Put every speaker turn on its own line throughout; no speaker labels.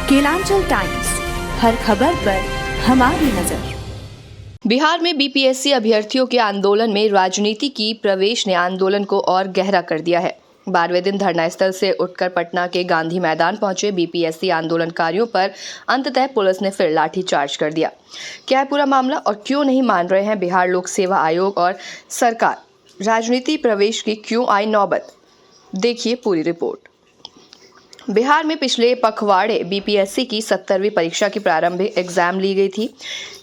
Kelanchal times, हर खबर पर हमारी नजर।
बिहार में बीपीएससी अभ्यर्थियों के आंदोलन में राजनीति की प्रवेश ने आंदोलन को और गहरा कर दिया है। 12वें दिन धरना स्थल से उठकर पटना के गांधी मैदान पहुंचे बीपीएससी आंदोलनकारियों पर अंततः पुलिस ने फिर लाठीचार्ज कर दिया। क्या है पूरा मामला और क्यों नहीं मान रहे हैं बिहार लोक सेवा आयोग और सरकार? राजनीति प्रवेश की क्यों आई नौबत? देखिए पूरी रिपोर्ट। बिहार में पिछले पखवाड़े बीपीएससी की 70वीं परीक्षा की प्रारंभिक एग्जाम ली गई थी,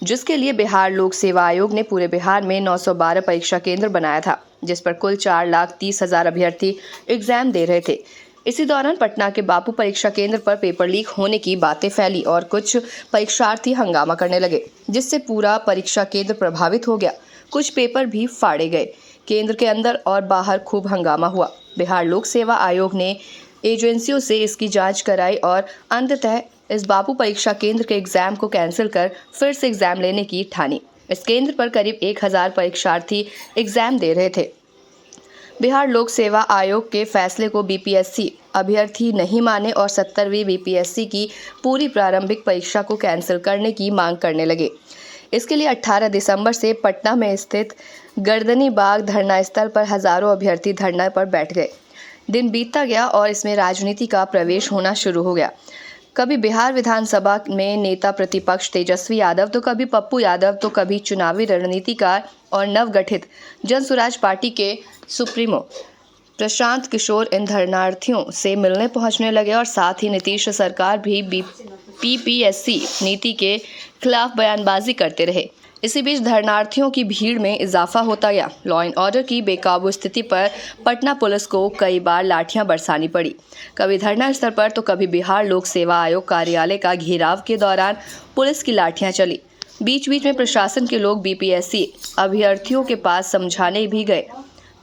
जिसके लिए बिहार लोक सेवा आयोग ने पूरे बिहार में 912 परीक्षा केंद्र बनाया था, जिस पर कुल 4,30,000 अभ्यर्थी एग्जाम दे रहे थे। इसी दौरान पटना के बापू परीक्षा केंद्र पर पेपर लीक होने की बातें फैली और कुछ परीक्षार्थी हंगामा करने लगे, जिससे पूरा परीक्षा केंद्र प्रभावित हो गया। कुछ पेपर भी फाड़े गए। केंद्र के अंदर और बाहर खूब हंगामा हुआ। बिहार लोक सेवा आयोग ने एजेंसियों से इसकी जांच कराई और अंततः इस बापू परीक्षा केंद्र के एग्जाम को कैंसिल कर फिर से एग्जाम लेने की ठानी। इस केंद्र पर करीब 1,000 परीक्षार्थी एग्जाम दे रहे थे। बिहार लोक सेवा आयोग के फैसले को बीपीएससी अभ्यर्थी नहीं माने और 70वीं बीपीएससी की पूरी प्रारंभिक परीक्षा को कैंसिल करने की मांग करने लगे। इसके लिए 18 दिसंबर से पटना में स्थित गर्दनी बाग धरना स्थल पर हजारों अभ्यर्थी धरना पर बैठ गए। दिन बीतता गया और इसमें राजनीति का प्रवेश होना शुरू हो गया। कभी बिहार विधानसभा में नेता प्रतिपक्ष तेजस्वी यादव, तो कभी पप्पू यादव, तो कभी चुनावी रणनीतिकार और नवगठित जन स्वराज पार्टी के सुप्रीमो प्रशांत किशोर इन धरनार्थियों से मिलने पहुंचने लगे और साथ ही नीतीश सरकार भी बीपीएससी नीति के खिलाफ बयानबाजी करते रहे। इसी बीच धरनार्थियों की भीड़ में इजाफा होता गया। लॉ एंड ऑर्डर की बेकाबू स्थिति पर पटना पुलिस को कई बार लाठियां बरसानी पड़ी। कभी धरना स्थल पर तो कभी बिहार लोक सेवा आयोग कार्यालय का घेराव के दौरान पुलिस की लाठियां चली। बीच बीच में प्रशासन के लोग बीपीएससी अभ्यर्थियों के पास समझाने भी गए,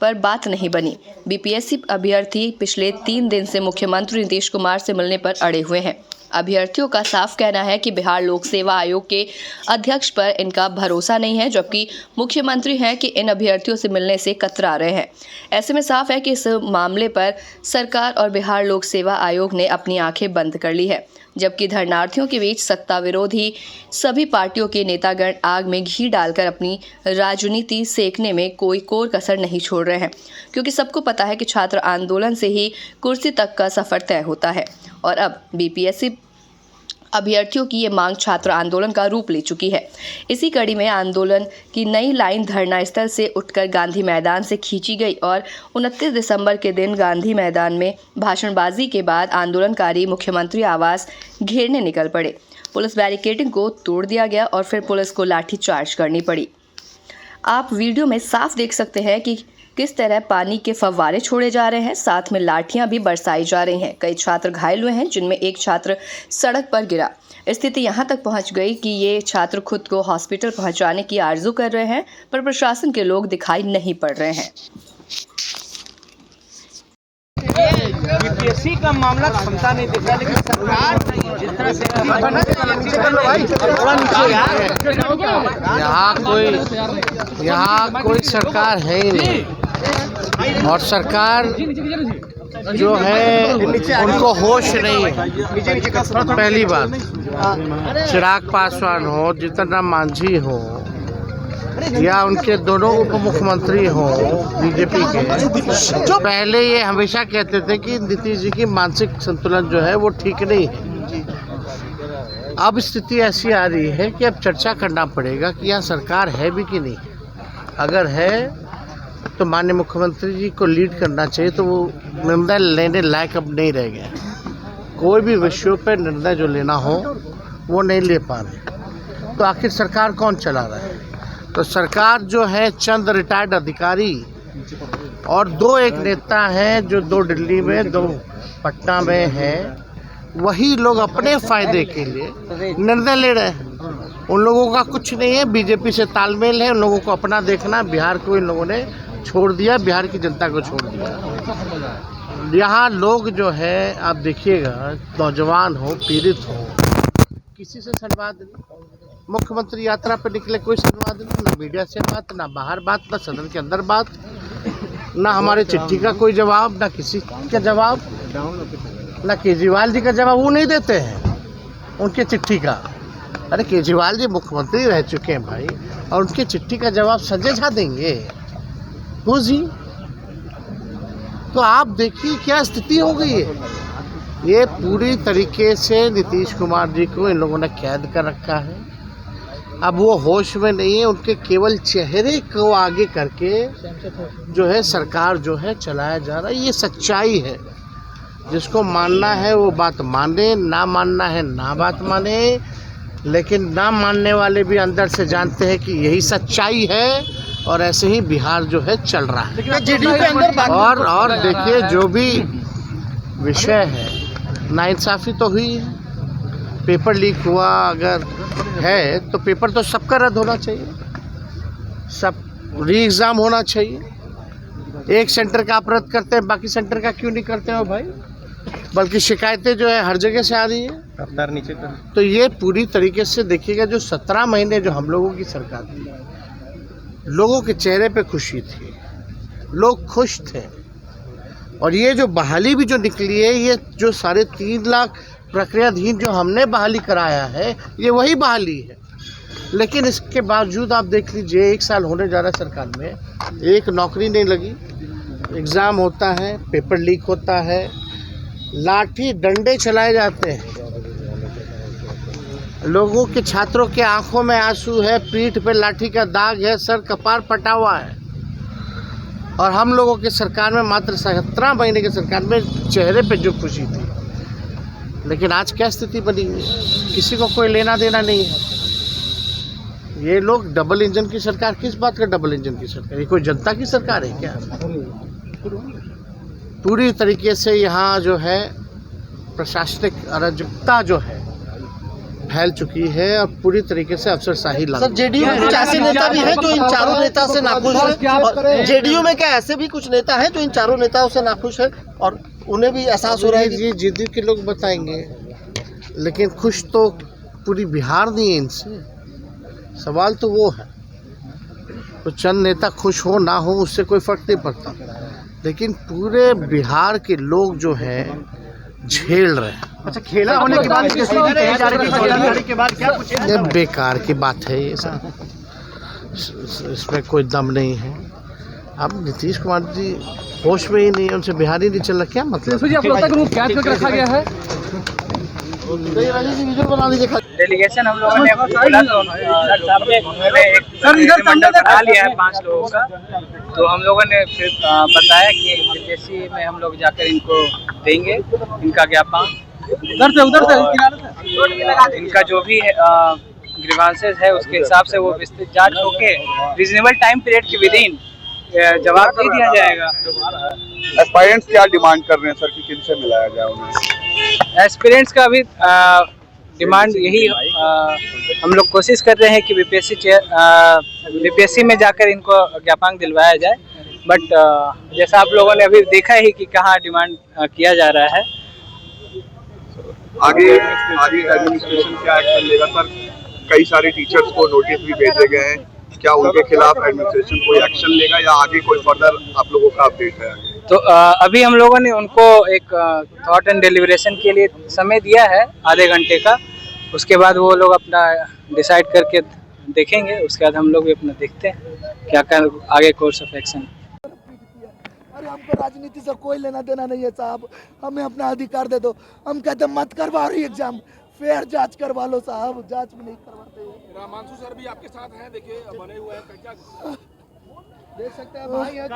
पर बात नहीं बनी। बीपीएससी अभ्यर्थी पिछले 3 दिन से मुख्यमंत्री नीतीश कुमार से मिलने पर अड़े हुए हैं। अभ्यर्थियों का साफ कहना है कि बिहार लोक सेवा आयोग के अध्यक्ष पर इनका भरोसा नहीं है, जबकि मुख्यमंत्री हैं कि इन अभ्यर्थियों से मिलने से कतरा रहे हैं। ऐसे में साफ है कि इस मामले पर सरकार और बिहार लोक सेवा आयोग ने अपनी आंखें बंद कर ली है, जबकि धरनार्थियों के बीच सत्ता विरोधी सभी पार्टियों के नेतागण आग में घी डालकर अपनी राजनीति सेकने में कोई कोर कसर नहीं छोड़ रहे हैं, क्योंकि सबको पता है कि छात्र आंदोलन से ही कुर्सी तक का सफर तय होता है। और अब बीपीएससी अभ्यर्थियों की ये मांग छात्र आंदोलन का रूप ले चुकी है। इसी कड़ी में आंदोलन की नई लाइन धरना स्थल से उठकर गांधी मैदान से खींची गई और 29 दिसंबर के दिन गांधी मैदान में भाषणबाजी के बाद आंदोलनकारी मुख्यमंत्री आवास घेरने निकल पड़े। पुलिस बैरिकेडिंग को तोड़ दिया गया और फिर पुलिस को लाठीचार्ज करनी पड़ी। आप वीडियो में साफ देख सकते हैं कि किस तरह पानी के फव्वारे छोड़े जा रहे हैं, साथ में लाठियां भी बरसाई जा रही हैं। कई छात्र घायल हुए हैं, जिनमें एक छात्र सड़क पर गिरा। स्थिति यहां तक पहुंच गई कि ये छात्र खुद को हॉस्पिटल पहुंचाने की आरजू कर रहे हैं, पर प्रशासन के लोग दिखाई नहीं पड़ रहे हैं।
बीपीएससी का मामला क्षमता नहीं दिख रहा, लेकिन सरकार जिस तरह से
यहाँ कोई सरकार है ही नहीं, और सरकार जो है उनको होश नहीं है। पहली बात, चिराग पासवान हो, जीतन राम मांझी हो, या उनके दोनों उप मुख्यमंत्री हों बीजेपी के, पहले ये हमेशा कहते थे कि नीतीश जी की मानसिक संतुलन जो है वो ठीक नहीं है। अब स्थिति ऐसी आ रही है कि अब चर्चा करना पड़ेगा कि यहाँ सरकार है भी कि नहीं। अगर है तो माननीय मुख्यमंत्री जी को लीड करना चाहिए, तो वो निर्णय लेने लायक अब नहीं रह गए। कोई भी विषयों पर निर्णय जो लेना हो वो नहीं ले पा रहे, तो आखिर सरकार कौन चला रहा है? तो सरकार जो है चंद रिटायर्ड अधिकारी और 2 एक नेता हैं, जो 2 दिल्ली में 2 पटना में हैं, वही लोग अपने फायदे के लिए निर्णय ले रहे हैं। उन लोगों का कुछ नहीं है, बीजेपी से तालमेल है, उन लोगों को अपना देखना। बिहार को इन लोगों ने छोड़ दिया, बिहार की जनता को छोड़ दिया। यहाँ लोग जो है आप देखिएगा, नौजवान हो, पीड़ित हो, किसी से संवाद नहीं। मुख्यमंत्री यात्रा पर निकले, कोई संवाद नहीं, ना मीडिया से बात, ना बाहर बात, ना सदन के अंदर बात, ना हमारे चिट्ठी का कोई जवाब, ना किसी का जवाब, ना केजरीवाल जी का जवाब वो नहीं देते हैं। उनके चिट्ठी का। अरे केजरीवाल जी मुख्यमंत्री रह चुके हैं भाई, और उनकी चिट्ठी का जवाब संजय झा देंगे? हो जी, तो आप देखिए क्या स्थिति हो गई है। ये पूरी तरीके से नीतीश कुमार जी को इन लोगों ने कैद कर रखा है। अब वो होश में नहीं है, उनके केवल चेहरे को आगे करके जो है सरकार जो है चलाया जा रहा है। ये सच्चाई है, जिसको मानना है वो बात माने, ना मानना है ना बात माने। लेकिन ना मानने वाले भी अंदर से जानते हैं कि यही सच्चाई है, और ऐसे ही बिहार जो है चल रहा है।
जेडीयू के अंदर
और देखिए जो भी विषय है, नाइंसाफ़ी तो हुई है। पेपर लीक हुआ अगर है तो पेपर तो सबका रद्द होना चाहिए, सब री एग्ज़ाम होना चाहिए। एक सेंटर का आप रद्द करते हैं, बाकी सेंटर का क्यों नहीं करते हो भाई? बल्कि शिकायतें जो है हर जगह से आ रही है।
रफ्तार नीचे कर।
तो ये पूरी तरीके से देखिएगा, जो 17 महीने जो हम लोगों की सरकार थी, लोगों के चेहरे पे खुशी थी, लोग खुश थे। और ये जो बहाली भी जो निकली है, ये जो 3.5 लाख प्रक्रियाधीन जो हमने बहाली कराया है, ये वही बहाली है। लेकिन इसके बावजूद आप देख लीजिए, 1 साल होने जा रहा है सरकार में, एक नौकरी नहीं लगी। एग्ज़ाम होता है, पेपर लीक होता है, लाठी डंडे चलाए जाते हैं, लोगों के छात्रों के आंखों में आंसू है, पीठ पे लाठी का दाग है, सर कपार फटा हुआ है। और हम लोगों के सरकार में मात्र 17 महीने की सरकार में चेहरे पे जो खुशी थी। लेकिन आज क्या स्थिति बनी हुई है, किसी को कोई लेना देना नहीं है। ये लोग डबल इंजन की सरकार, किस बात का डबल इंजन की सरकार? ये कोई जनता की सरकार है क्या? पूरी तरीके से यहाँ जो है प्रशासनिक अराजकता जो है फैल चुकी है, और पूरी तरीके से अफसरशाही लागू।
सर जेडीयू में कुछ ऐसे नेता भी हैं जो इन चारों नेता से नाखुश हैं। जेडीयू में क्या ऐसे भी कुछ नेता हैं जो इन चारों नेताओं से नाखुश हैं, और उन्हें भी एहसास हो रहा है कि
ये जेडीयू के लोग बताएंगे। लेकिन खुश तो पूरी बिहार नहीं है इनसे। सवाल तो वो है, तो चंद नेता खुश हो ना हो उससे कोई फर्क नहीं पड़ता, लेकिन पूरे बिहार के लोग जो हैं झेल रहे हैं।
अच्छा, खेला होने के बाद के बाद क्या कुछ
ये बेकार की बात है, ये सब इसमें कोई दम नहीं है। अब नीतीश कुमार जी होश में ही नहीं है, उनसे बिहार ही नहीं चल रहा, क्या मतलब?
रखा गया है।
डेलीगेशन हम लोगों ने बोला तो उन्होंने एक मंडल बना लिया है 5 लोगों का। तो हम लोगों ने फिर बताया कि बीपीएससी में हम लोग जाकर इनको देंगे इनका ज्ञापन, इनका जो भी ग्रीवांसेस है उसके हिसाब से वो विस्तृत जांच होके रीजनेबल टाइम पीरियड के विदिन जवाब दे दिया जाएगा।
एस्पायरेंट्स क्या डिमांड कर रहे हैं सर कि किनसे मिलाया जाए उन्हें?
एस्पिरेंट्स का अभी डिमांड यही हम लोग कोशिश कर रहे हैं कि बीपीएससी में जाकर इनको ज्ञापन दिलवाया जाए। बट जैसा आप लोगों ने अभी देखा ही कि कहाँ डिमांड किया जा रहा है।
आगे एडमिनिस्ट्रेशन क्या एक्शन लेगा सर? कई सारे टीचर्स को नोटिस भी भेजे गए हैं, क्या उनके खिलाफ एडमिनिस्ट्रेशन कोई एक्शन लेगा या आगे कोई फर्दर आप लोगों का अपडेट है?
तो अभी हम लोगों ने उनको एक थॉट एंड डिलीब्रेशन के लिए समय दिया है आधे घंटे का। उसके बाद वो लोग अपना डिसाइड करके देखेंगे, उसके बाद हम लोग भी अपना देखते हैं क्या कर आगे कोर्स ऑफ एक्शन।
अरे हमको राजनीति से कोई लेना देना नहीं है साहब, हमें अपना अधिकार दे दो। हम कहते मत करवा रही एग्जाम, फेयर जांच करवा लो साहब, जांच भी नहीं करवाते।
रामांशु सर भी आपके साथ हैं, देखिए बने हुए हैं, क्या
देख सकते हैं भाई है जो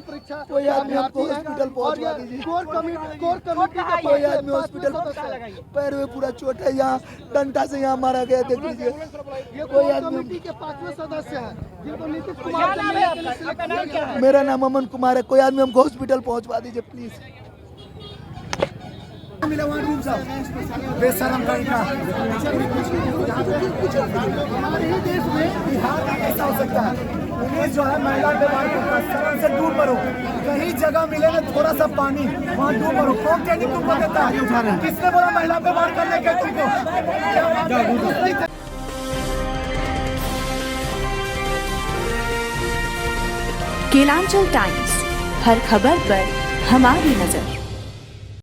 परीक्षा। कोई आदमी हमको हॉस्पिटल पहुंचवा दीजिए, कोर कमेटी का कोई आदमी हॉस्पिटल, पैर में पूरा चोट है, यहाँ डंडा से यहाँ मारा गया, देख लीजिए। कोई आदमी के 5वें सदस्य हैं जिनको नीतीश कुमार, मेरा नाम अमन कुमार है, कोई आदमी हमको हॉस्पिटल पहुंचवा दीजिए प्लीज। बेशरम तरीका हमारे ही देश में बिहार का कैसा हो सकता है? पुलिस जो है महिला व्यवहार करता है, शरण से दूर मरो, कहीं जगह मिले ना थोड़ा सा पानी वहाँ दूर मरो। कौन ट्रेनिंग तुमको देता है? किसने बोला महिला व्यवहार करने के तुमको?
केलांचल टाइम्स, हर खबर पर हमारी नजर।